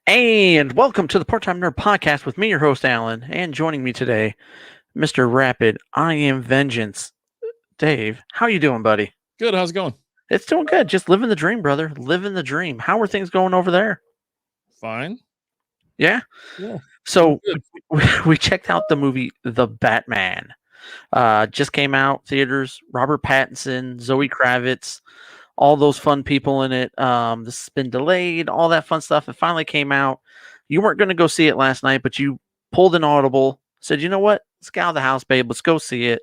And welcome to the Part Time Nerd Podcast with me, your host, Alan. And joining me today, Mr. Rapid, I Am Vengeance. Dave, how you doing, buddy? Good. How's it going? It's doing good. Just living the dream, brother. Living the dream. How are things going over there? Fine. Yeah. Yeah. Doing So good. we checked out the movie The Batman. Just came out theaters. Robert Pattinson, Zoe Kravitz, all those fun people in it. This has been delayed, all that fun stuff. It finally came out. You weren't going to go see it last night, but you pulled an audible, said, you know what? Let's get out of the house, babe. Let's go see it.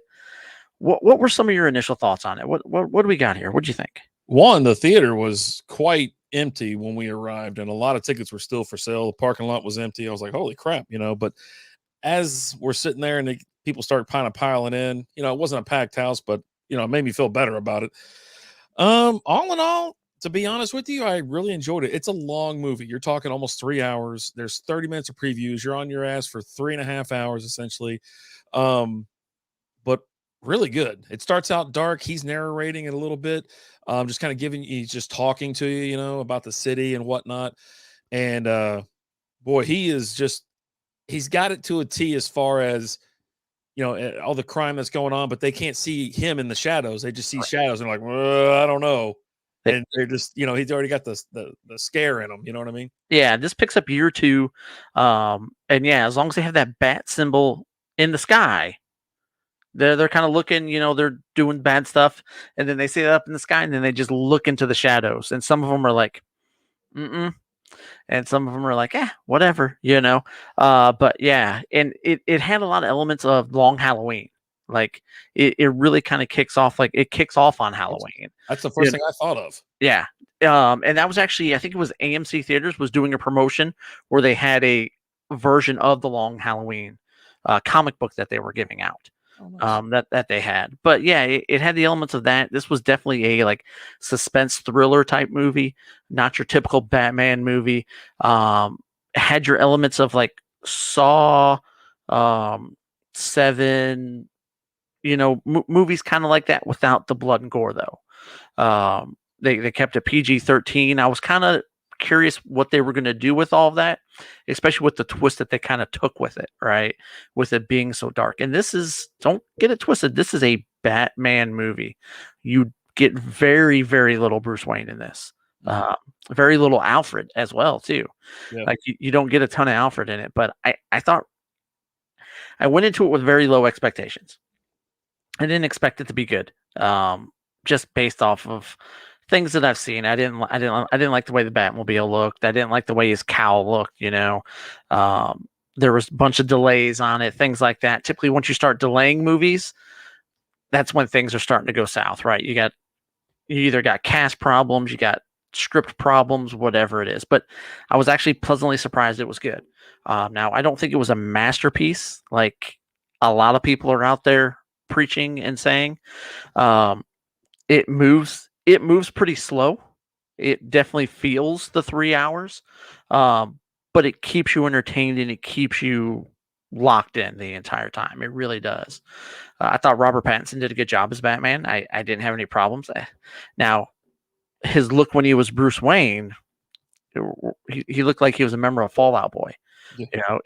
What were some of your initial thoughts on it? What do we got here? What do you think? One, the theater was quite empty when we arrived, and a lot of tickets were still for sale. The parking lot was empty. I was like, holy crap, But as we're sitting there and people start kind of piling in, it wasn't a packed house, but it made me feel better about it. All in all, to be honest with you, I really enjoyed it. It's a long movie. You're talking almost 3 hours. There's 30 minutes of previews. You're on your ass for 3.5 hours essentially. But really good. It starts out dark. He's narrating it a little bit, just kind of he's just talking to you, about the city and whatnot. And boy, he's got it to a T as far as all the crime that's going on, but they can't see him in the shadows. They just see shadows and like, well, I don't know. And they're just, he's already got the scare in them. You know what I mean? Yeah, this picks up year two. And yeah, as long as they have that bat symbol in the sky, they're kind of looking, they're doing bad stuff, and then they see it up in the sky, and then they just look into the shadows. And some of them are like, mm-mm. And some of them are like, whatever, But yeah, and it had a lot of elements of Long Halloween. Like it really kind of kicks off, like it kicks off on Halloween. That's the first thing I thought of. Yeah. And that was actually, I think it was AMC Theaters was doing a promotion where they had a version of the Long Halloween comic book that they were giving out. Oh, nice. That they had. But yeah, it had the elements of that. This was definitely a like suspense thriller type movie, not your typical Batman movie. Had your elements of like Saw, 7, movies kind of like that without the blood and gore though. They kept it PG-13. I was kind of curious what they were going to do with all of that, especially with the twist that they kind of took with it, right? With it being so dark. And this is, don't get it twisted, this is a Batman movie. You get very, very little Bruce Wayne in this. Very little Alfred as well, too. Yeah. Like you don't get a ton of Alfred in it, but I thought I went into it with very low expectations. I didn't expect it to be good. Just based off of things that I've seen. I didn't like the way the Batmobile looked. I didn't like the way his cowl looked, there was a bunch of delays on it, things like that. Typically once you start delaying movies, that's when things are starting to go south, right? You either got cast problems, you got script problems, whatever it is. But I was actually pleasantly surprised it was good. Now I don't think it was a masterpiece like a lot of people are out there preaching and saying. It moves pretty slow. It definitely feels the 3 hours, but it keeps you entertained and it keeps you locked in the entire time. It really does. I thought Robert Pattinson did a good job as Batman. I didn't have any problems. Now, his look when he was Bruce Wayne, he looked like he was a member of Fall Out Boy. Yeah.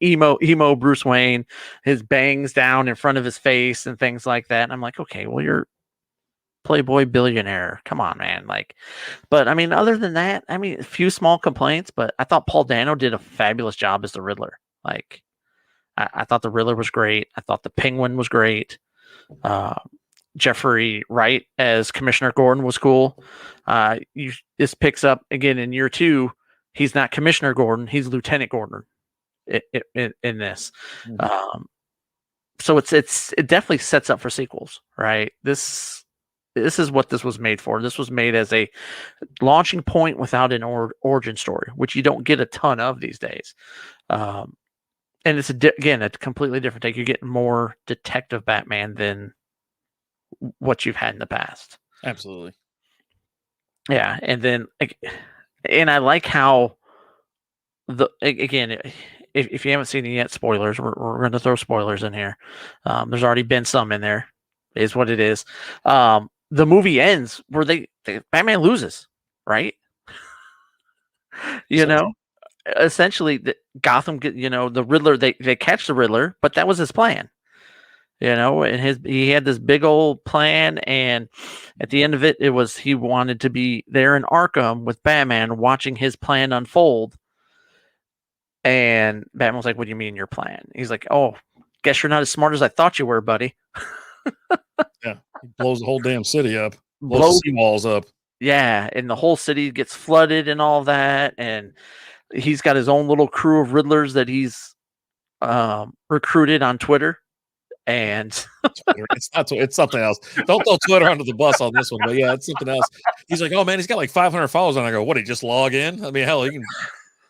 Emo Bruce Wayne, his bangs down in front of his face and things like that. And I'm like, okay, well, you're Playboy billionaire. Come on, man. But I mean, other than that, I mean, a few small complaints, but I thought Paul Dano did a fabulous job as the Riddler. I thought the Riddler was great. I thought the Penguin was great. Jeffrey Wright as Commissioner Gordon was cool. This picks up again in year 2. He's not Commissioner Gordon. He's Lieutenant Gordon in this. Mm-hmm. So it definitely sets up for sequels, right? This is what this was made for. This was made as a launching point without an origin story, which you don't get a ton of these days. And it's again a completely different take. You're getting more detective Batman than what you've had in the past. Absolutely. Yeah, and I like how again, if you haven't seen it yet, spoilers. We're going to throw spoilers in here. There's already been some in there. Is what it is. The movie ends where Batman loses, right? essentially Gotham get, the Riddler, they catch the Riddler, but that was his plan. And he had this big old plan, and at the end of it, it was he wanted to be there in Arkham with Batman, watching his plan unfold. And Batman was like, "What do you mean your plan?" He's like, "Oh, guess you're not as smart as I thought you were, buddy." Yeah, he blows the whole damn city up, Blow, blows the seawalls up. yeah, and the whole city gets flooded and all that, and he's got his own little crew of Riddlers that he's recruited on Twitter. And It's something else. Don't throw Twitter under the bus on this one, but yeah, it's something else. He's like, oh man, he's got like 500 followers, and I go, what? He just log in? I mean, hell, he can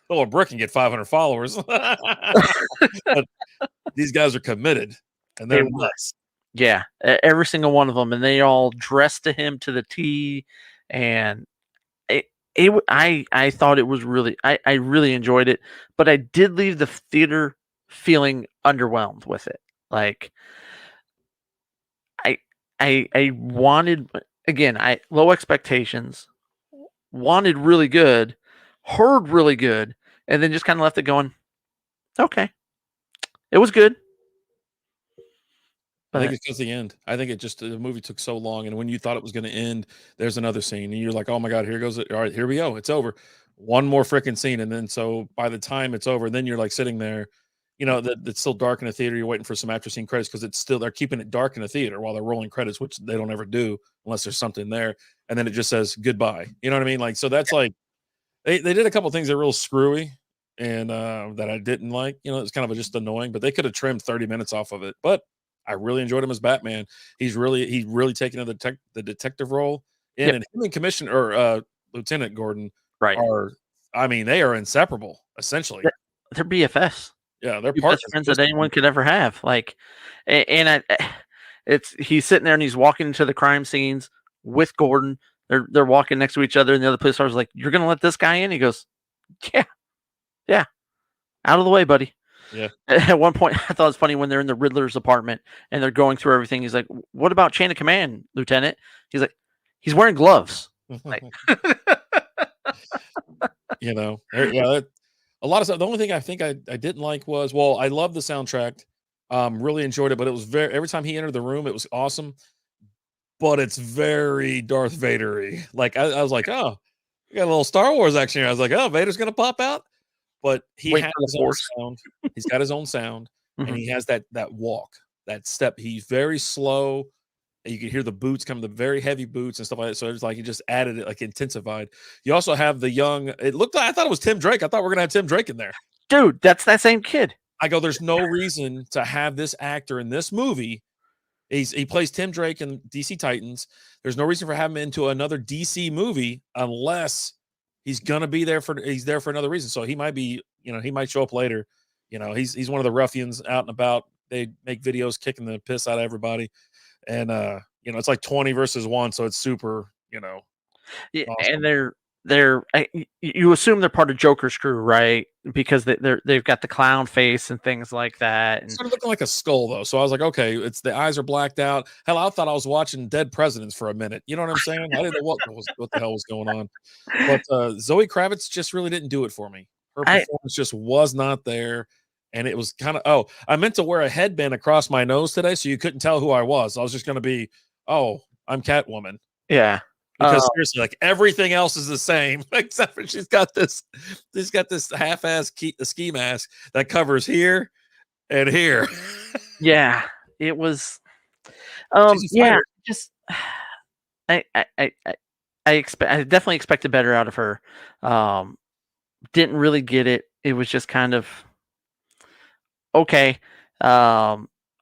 throw a brick and get 500 followers. But these guys are committed, and they're nuts. Yeah, every single one of them, and they all dressed to him to the T. And I thought it was really, I really enjoyed it, but I did leave the theater feeling underwhelmed with it. Like, I wanted, again, low expectations, wanted really good, heard really good, and then just kind of left it going, okay, it was good. I think it's just the end. I think the movie took so long, and when you thought it was going to end, there's another scene, and you're like, oh my god, here goes it. All right, here we go. It's over. One more freaking scene, and then so by the time it's over, then you're like sitting there, it's still dark in the theater. You're waiting for some after scene credits because they're keeping it dark in the theater while they're rolling credits, which they don't ever do unless there's something there, and then it just says goodbye. You know what I mean? Like, so that's like they did a couple things that are real screwy and that I didn't like. It's kind of just annoying, but they could have trimmed 30 minutes off of it, but I really enjoyed him as Batman. He's really taking the detective role in, and him and Commissioner or Lieutenant Gordon are, I mean, they are inseparable essentially. They're BFFs. Yeah, they're best friends that anyone could ever have. Like, and he's sitting there and he's walking into the crime scenes with Gordon. They're walking next to each other, and the other police officer's like, "You're gonna let this guy in?" He goes, "Yeah, out of the way, buddy." Yeah. At one point, I thought it was funny when they're in the Riddler's apartment and they're going through everything. He's like, "What about chain of command, Lieutenant?" He's like, "He's wearing gloves." Like, a lot of stuff. The only thing I think I didn't like was, well, I love the soundtrack, really enjoyed it, but it was every time he entered the room, it was awesome. But it's very Darth Vader-y. Like I was like, oh, we got a little Star Wars action here. I was like, oh, Vader's gonna pop out. But he has his own sound. He's got his own sound, and he has that walk, that step. He's very slow. And you can hear the boots come, the very heavy boots and stuff like that. So it's like he just added it, like intensified. You also have the young. It looked like, I thought it was Tim Drake. I thought we were gonna have Tim Drake in there. Dude, that's that same kid. I go, there's no reason to have this actor in this movie. He plays Tim Drake in DC Titans. There's no reason for having him into another DC movie unless he's gonna be there he's there for another reason. So he might be, he might show up later. He's one of the ruffians out and about. They make videos kicking the piss out of everybody. And it's like 20 versus 1, so it's super, yeah, awesome. And you assume they're part of Joker's crew, right? Because they've got the clown face and things like that. It's sort of looking like a skull though. So I was like, okay, it's the eyes are blacked out. Hell, I thought I was watching Dead Presidents for a minute. You know what I'm saying? I didn't know what the hell was going on. But Zoe Kravitz just really didn't do it for me. Her performance just was not there. And it was kind of, I meant to wear a headband across my nose today so you couldn't tell who I was. I was just going to be, I'm Catwoman. Yeah. Because seriously, like everything else is the same, except for she's got this half-ass ski mask that covers here and here. Yeah, it was. Just I definitely expected better out of her. Didn't really get it. It was just kind of okay. I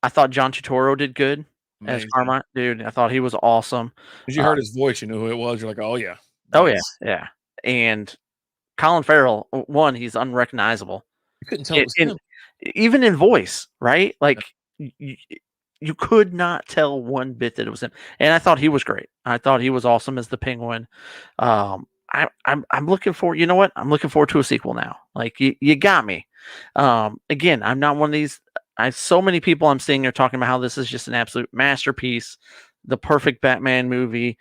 thought John Turturro did good. Amazing. As Carmine, dude, I thought he was awesome. Because you heard his voice, you knew who it was. You're like, oh yeah, yeah. And Colin Farrell, one, he's unrecognizable. You couldn't tell it was him. Even in voice, right? Like you could not tell one bit that it was him. And I thought he was great. I thought he was awesome as the Penguin. I'm looking for, you know what? I'm looking forward to a sequel now. Like you got me. Again, I'm not one of these. So many people I'm seeing are talking about how this is just an absolute masterpiece, the perfect Batman movie.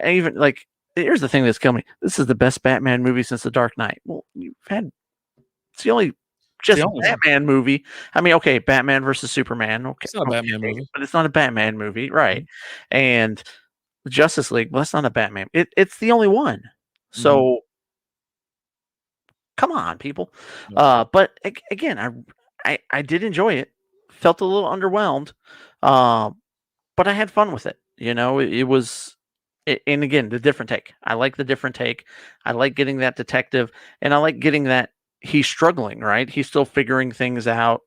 Even like, here's the thing that's killing me. This is the best Batman movie since The Dark Knight. Well, you've had It's the only It's just the only one. Batman movie. I mean, okay, Batman versus Superman. Okay, It's not a Batman movie. but it's not a Batman movie, right? Mhm. And Justice League, well, that's not a Batman. It's the only one. Mhm. So come on, people. Yep. But again, I did enjoy it. Felt a little underwhelmed, um, but I had fun with it. You know, it was, and again, the different take. I like the different take. I like getting that detective, and I like getting that he's struggling. Right, he's still figuring things out.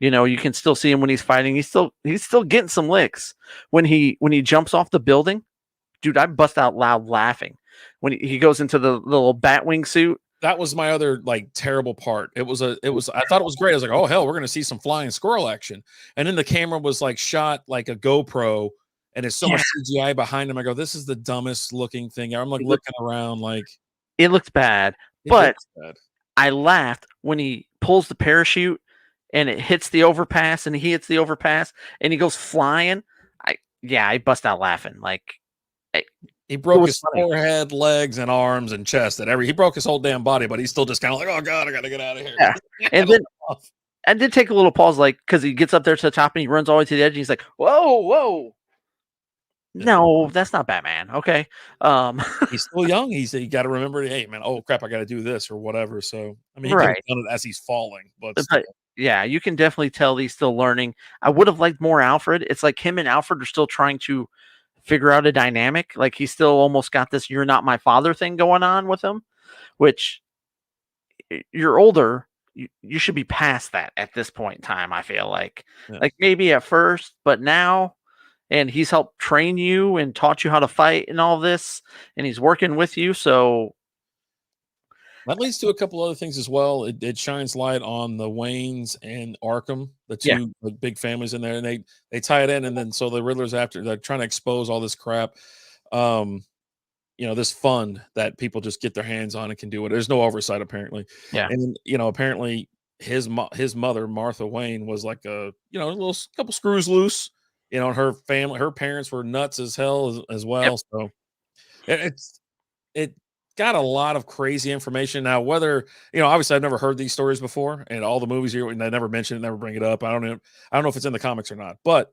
You know, you can still see him when he's fighting. He's still getting some licks when he jumps off the building. Dude, I bust out loud laughing when he goes into the little Batwing suit. That was my other like terrible part. It was I thought it was great. I was like, oh hell, we're gonna see some flying squirrel action. And then the camera was like shot like a GoPro and there's so Yeah, much CGI behind him. I go, this is the dumbest looking thing. I'm like it looked looking around like it looked bad, it but looks bad. I laughed when he pulls the parachute and it hits the overpass and he hits the overpass and he goes flying. I bust out laughing. Like it, He it broke was his funny. forehead, legs, and arms and chest and he broke his whole damn body, but he's still just kind of like, oh god, I gotta get out of here. Yeah. And then I did take a little pause, like, because he gets up there to the top and he runs all the way to the edge and he's like, whoa, whoa. Yeah. No, that's not Batman. Okay. He's still young. You got to remember, hey man, oh crap, I got to do this or whatever. So I mean, he could have Right. done it as he's falling, but But yeah, you can definitely tell he's still learning. I would have liked more Alfred. It's like him and Alfred are still trying to figure out a dynamic. Like he's still almost got this "you're not my father" thing going on with him, which you're older. You should be past that at this point in time. I feel yeah. like maybe at first, but now, and he's helped train you and taught you how to fight and all this, and he's working with you. So That leads to a couple other things as well. It shines light on the Waynes and Arkham, the yeah, two like, big families in there, and they tie it in, and then so the Riddler's after they're trying to expose all this crap. Um, this fund that people just get their hands on and can do it. There's no oversight apparently, yeah, and apparently his mother Martha Wayne was like a little couple screws loose. And her family, her parents were nuts as hell as yep, well. So it's it got a lot of crazy information. Now, whether obviously I've never heard these stories before, and all the movies here, and they never mention it, never bring it up. I don't know if it's in the comics or not, but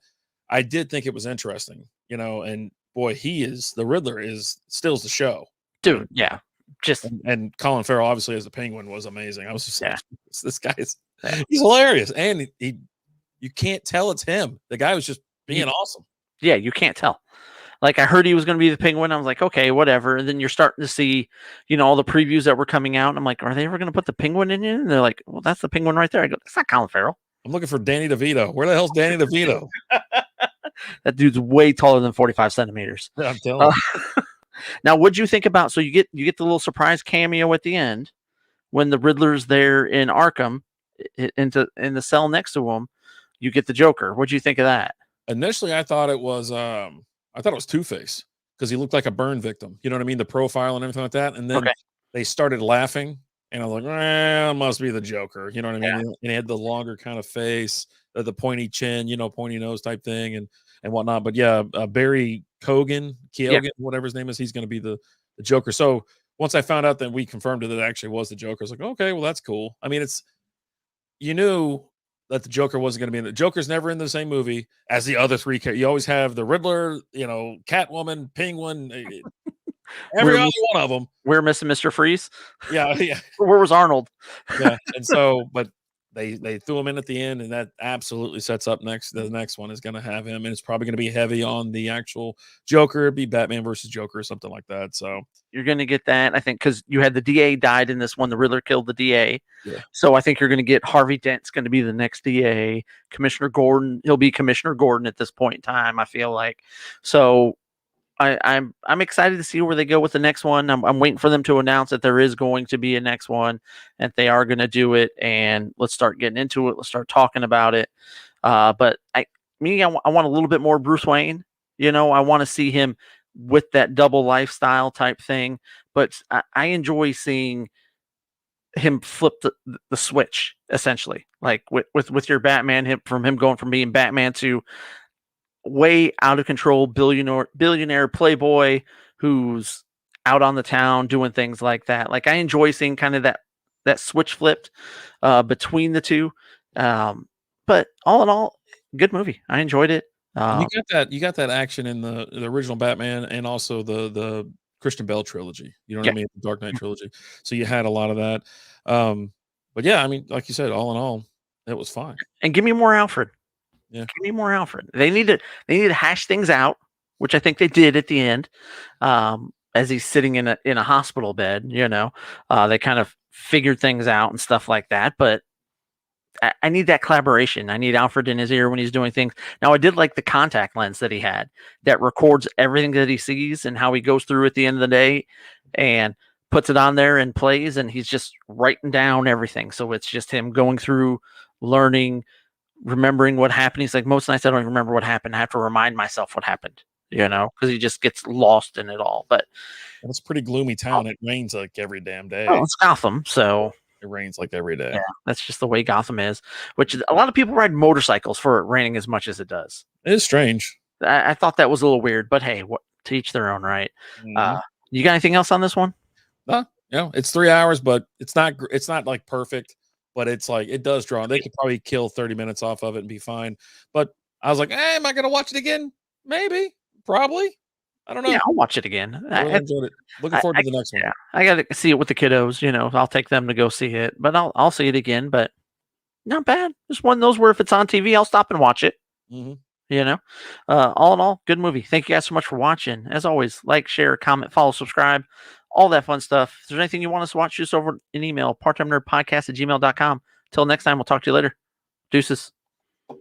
I did think it was interesting. And boy, the Riddler is stills the show. dude, yeah, just And Colin Farrell, obviously as the Penguin, was amazing. I was just yeah, like, this guy's yeah, he's hilarious, and he you can't tell it's him. The guy was just you, being awesome. yeah, you can't tell. Like I heard he was going to be the Penguin. I was like, okay, whatever. And then you're starting to see, all the previews that were coming out. And I'm like, are they ever going to put the Penguin in it? And they're like, well, that's the Penguin right there. I go, that's not Colin Farrell. I'm looking for Danny DeVito. Where the hell's Danny DeVito? That dude's way taller than 45 centimeters. I'm telling you. Now, what'd you think about? So you get the little surprise cameo at the end when the Riddler's there in Arkham, in the cell next to him. You get the Joker. What'd you think of that? Initially, I thought it was Two-Face because he looked like a burn victim. You know what I mean? The profile and everything like that. And then Okay. they started laughing, and I was like, it must be the Joker. You know what I mean? Yeah. And he had the longer kind of face, the pointy chin, pointy nose type thing, and whatnot. But yeah, Barry Keoghan, whatever his name is, he's going to be the Joker. So once I found out that we confirmed that it actually was the Joker, I was like, okay, well that's cool. I mean, you knew that the Joker wasn't going to be in the Joker's never in the same movie as the other three. You always have the Riddler, Catwoman, Penguin, every other one of them. We're missing Mr. Freeze. Yeah, yeah, Where was Arnold? yeah. And so, but they threw him in at the end, and that absolutely sets up the next one is going to have him, and it's probably going to be heavy on the actual Joker. It'd be Batman versus Joker or something like that. So You're going to get that, I think, because you had the DA died in this one. The Riddler killed the DA. yeah, So I think you're going to get Harvey Dent's going to be the next DA. Commissioner Gordon, he'll be Commissioner Gordon at this point in time, I feel like. So I'm excited to see where they go with the next one. I'm waiting for them to announce that there is going to be a next one, and they are going to do it. And let's start getting into it. Let's start talking about it. But I want a little bit more Bruce Wayne. I want to see him with that double lifestyle type thing. But I enjoy seeing him flip the switch essentially, like with your Batman, from him going from being Batman to way out of control billionaire playboy who's out on the town doing things like that. Like I enjoy seeing kind of that switch flipped between the two. But all in all, good movie. I enjoyed it. You got that action in the original Batman and also the Christian Bale trilogy. You know what Yeah. I mean? The Dark Knight trilogy. So you had a lot of that. But yeah, I mean, like you said, all in all, it was fine. And give me more Alfred. Yeah. Give me more Alfred. They need to hash things out, which I think they did at the end. As he's sitting in a hospital bed, they kind of figured things out and stuff like that. But I need that collaboration. I need Alfred in his ear when he's doing things. Now, I did like the contact lens that he had that records everything that he sees and how he goes through at the end of the day and puts it on there and plays, and he's just writing down everything. So it's just him going through, learning, remembering what happened. He's like, most nights I don't even remember what happened. I have to remind myself what happened, because he just gets lost in it all. But it's a pretty gloomy town. It rains like every damn day. oh, it's Gotham, so it rains like every day. Yeah, that's just the way Gotham is. Which a lot of people ride motorcycles for it raining as much as it does. It is strange. I thought that was a little weird, but hey, to each their own, right? Mhm. You got anything else on this one? No, it's 3 hours, but it's not like perfect, but it's like it does draw. They could probably kill 30 minutes off of it and be fine. But I was like, am I gonna watch it again? Maybe, probably. I don't know. Yeah, I'll watch it again. I really enjoyed it. Looking forward to the next one. Yeah, I got to see it with the kiddos. I'll take them to go see it, but I'll see it again. But not bad. Just one of those where if it's on TV, I'll stop and watch it. Mm-hmm. All in all, good movie. Thank you guys so much for watching. As always, like, share, comment, follow, subscribe, all that fun stuff. If there's anything you want us to watch, just over an email, parttimenerdpodcast@gmail.com. Till next time, we'll talk to you later. Deuces.